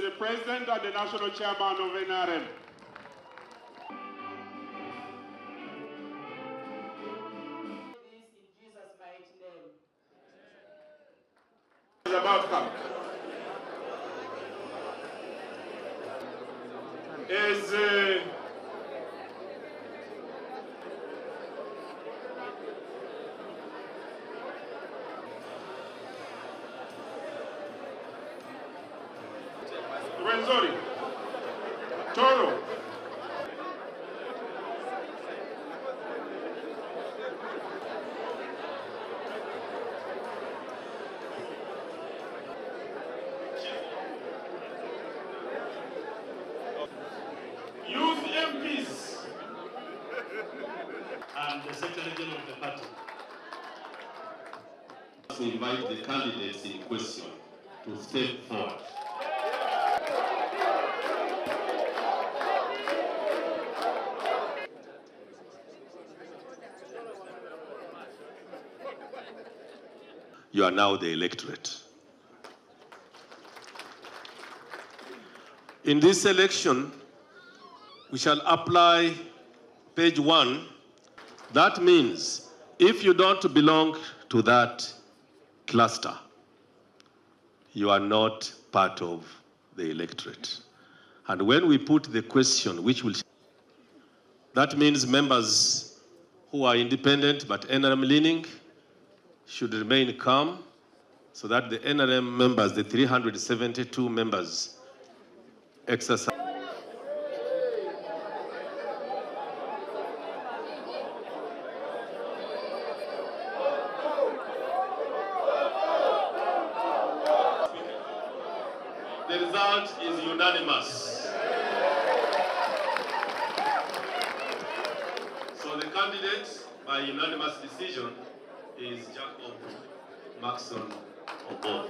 the President and the National Chairman of NRM. In Jesus' mighty name. Is about to come. Is Renzori, Toro, youth MPs, and the Secretary General of the party. To invite the candidates in question to step forward. You are now the electorate. In this election, we shall apply page 1. That means if you don't belong to that cluster, you are not part of the electorate. And when we put the question, which will, that means members who are independent but NRM leaning should remain calm so that the NRM members, the 372 members, exercise. The result is unanimous. So the candidate, by unanimous decision, is Jacob Maxon Oboth.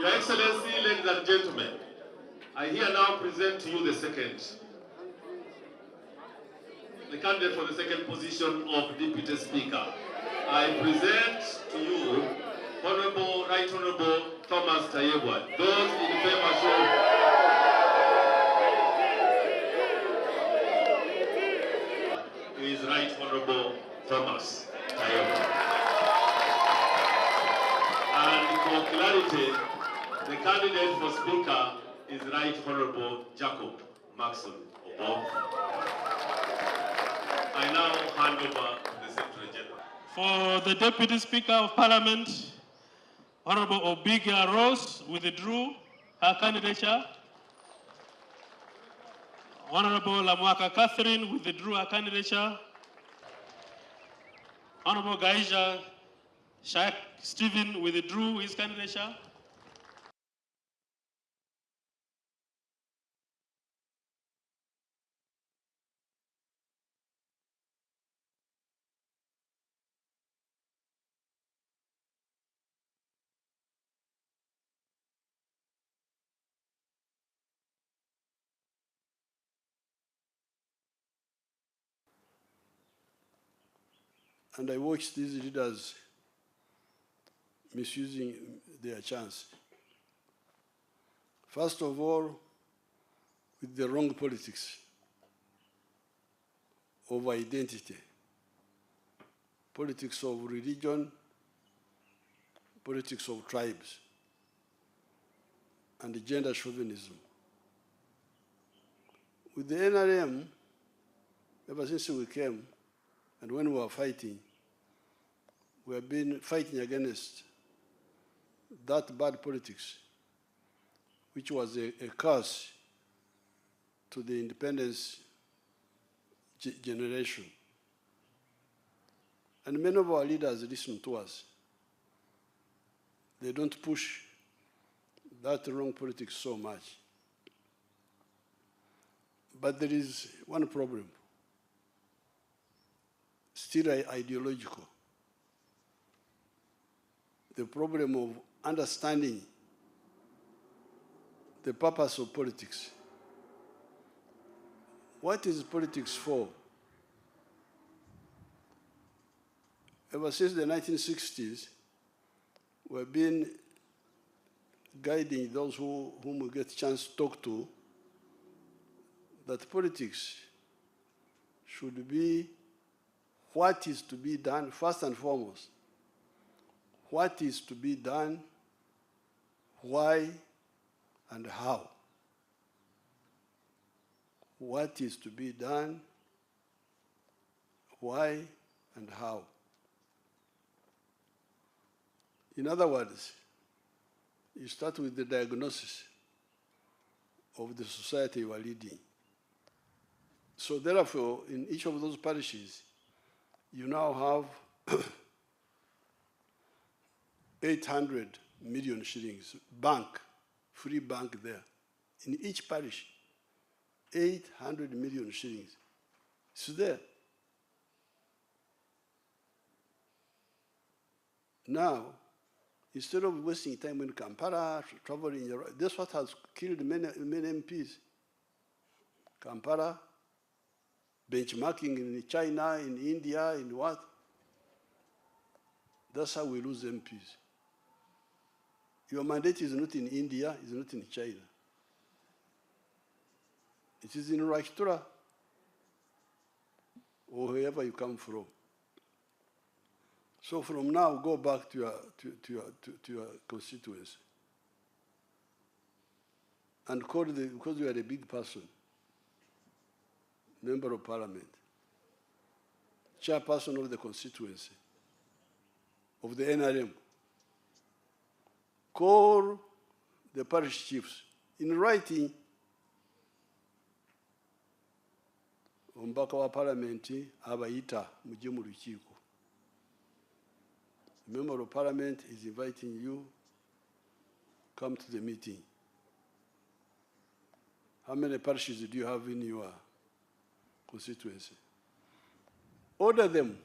Your Excellency, ladies and gentlemen, I here now present to you the candidate for the second position of Deputy Speaker. I present to you Right Honorable Thomas Tayebwa. Those in favor show. Is Right Honorable Thomas Tayebwa. And for clarity, the candidate for Speaker is Right Honorable Jacob Maxon Oboth. I now hand over to the Secretary General. For the Deputy Speaker of Parliament, Honorable Obigia Rose withdrew her candidature. Honorable Lamwaka Catherine withdrew her candidature. Honorable Gaija Shak Stephen withdrew his candidature. And I watched these leaders misusing their chance. First of all, with the wrong politics of identity, politics of religion, politics of tribes, and gender chauvinism. With the NRM, ever since we came, and when we were fighting, we have been fighting against that bad politics, which was a curse to the independence generation. And many of our leaders listen to us. They don't push that wrong politics so much. But there is one problem, still ideological. The problem of understanding the purpose of politics. What is politics for? Ever since the 1960s, we've been guiding those whom we get a chance to talk to, that politics should be what is to be done first and foremost. What is to be done, why, and how. What is to be done, why, and how. In other words, you start with the diagnosis of the society you are leading. So therefore, in each of those parishes, you now have 800 million shillings, bank, free bank there. In each parish, 800 million shillings. It's there. Now, instead of wasting time in Kampala, traveling, that's what has killed many MPs. Kampala, benchmarking in China, in India, in what? That's how we lose MPs. Your mandate is not in India, it's not in China. It is in Rajtura, or wherever you come from. So from now, go back to your constituency. And because you are a big person, member of parliament, chairperson of the constituency, of the NRM, call the parish chiefs in writing. Ombaka wa parliament abayita mujye mu lukiiko. The member of parliament is inviting you, come to the meeting. How many parishes do you have in your constituency? Order them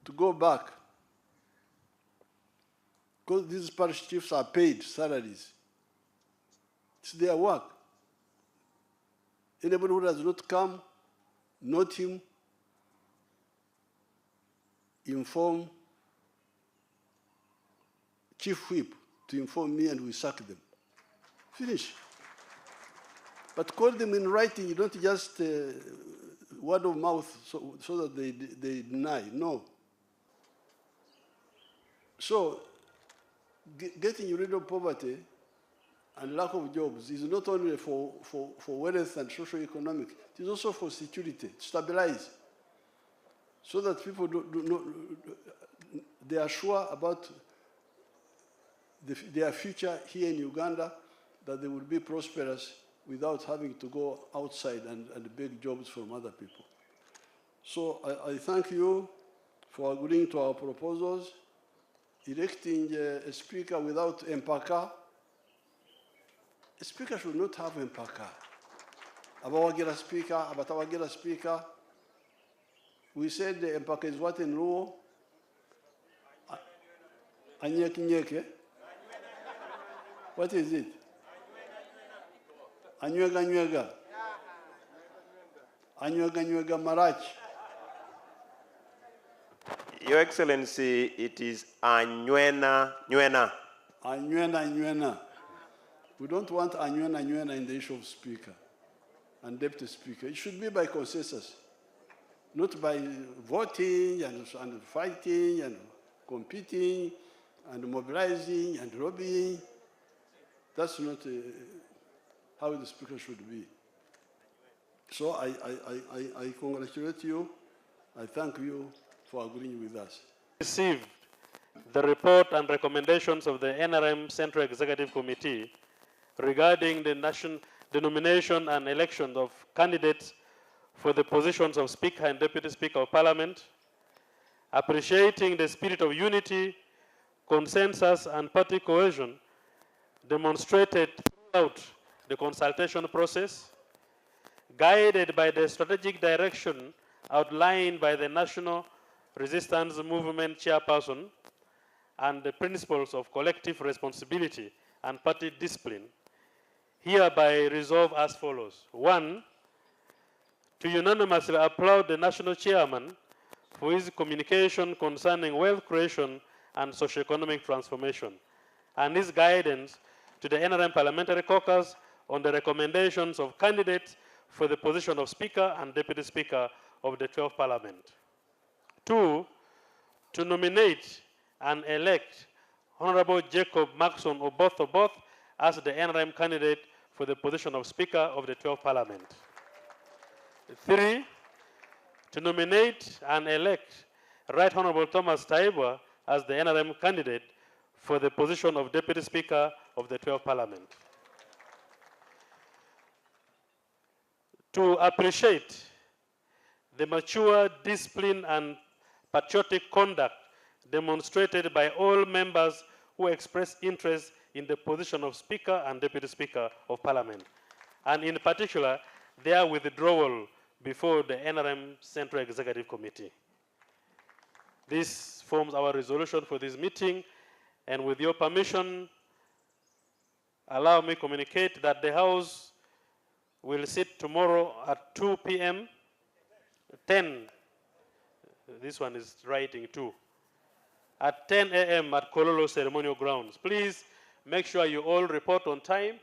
to go back, because these parish chiefs are paid salaries. It's their work. Anybody who does not come, note him, inform Chief Whip to inform me, and we sack them. Finish. But call them in writing. You don't just word of mouth so that they deny. No. So getting rid of poverty and lack of jobs is not only for wealth and socio-economic, it is also for security, to stabilize, so that people they are sure about their future here in Uganda, that they will be prosperous without having to go outside and beg jobs from other people. So I thank you for agreeing to our proposals, electing a speaker without empaka. A speaker should not have empaka. Abawagira speaker, abatawagira speaker. We said the empaka is what in Luo? Anyeke. What is it? Anywega. Anywega Marach. Your Excellency, it is Anywena. Anywena. We don't want Anywena in the issue of speaker and deputy speaker. It should be by consensus, not by voting and fighting and competing and mobilizing and lobbying. That's not how the speaker should be. So I congratulate you. I thank you for agreeing with us. Received the report and recommendations of the NRM Central Executive Committee regarding the nomination and election of candidates for the positions of Speaker and Deputy Speaker of Parliament, appreciating the spirit of unity, consensus, and party cohesion demonstrated throughout the consultation process, guided by the strategic direction outlined by the National Resistance Movement Chairperson and the principles of collective responsibility and party discipline, hereby resolve as follows. 1, to unanimously applaud the National Chairman for his communication concerning wealth creation and socio-economic transformation. and his guidance to the NRM Parliamentary Caucus on the recommendations of candidates for the position of Speaker and Deputy Speaker of the 12th Parliament. 2, to nominate and elect Honorable Jacob Maxon Oboth as the NRM candidate for the position of Speaker of the 12th Parliament. 3, to nominate and elect Right Honorable Thomas Tayebwa as the NRM candidate for the position of Deputy Speaker of the 12th Parliament. To appreciate the mature discipline and patriotic conduct demonstrated by all members who expressed interest in the position of Speaker and Deputy Speaker of Parliament, and in particular, their withdrawal before the NRM Central Executive Committee. This forms our resolution for this meeting, and with your permission, allow me to communicate that the House will sit tomorrow at 2 p.m., 10, this one is writing 2, at 10 a.m. at Kololo Ceremonial Grounds. Please make sure you all report on time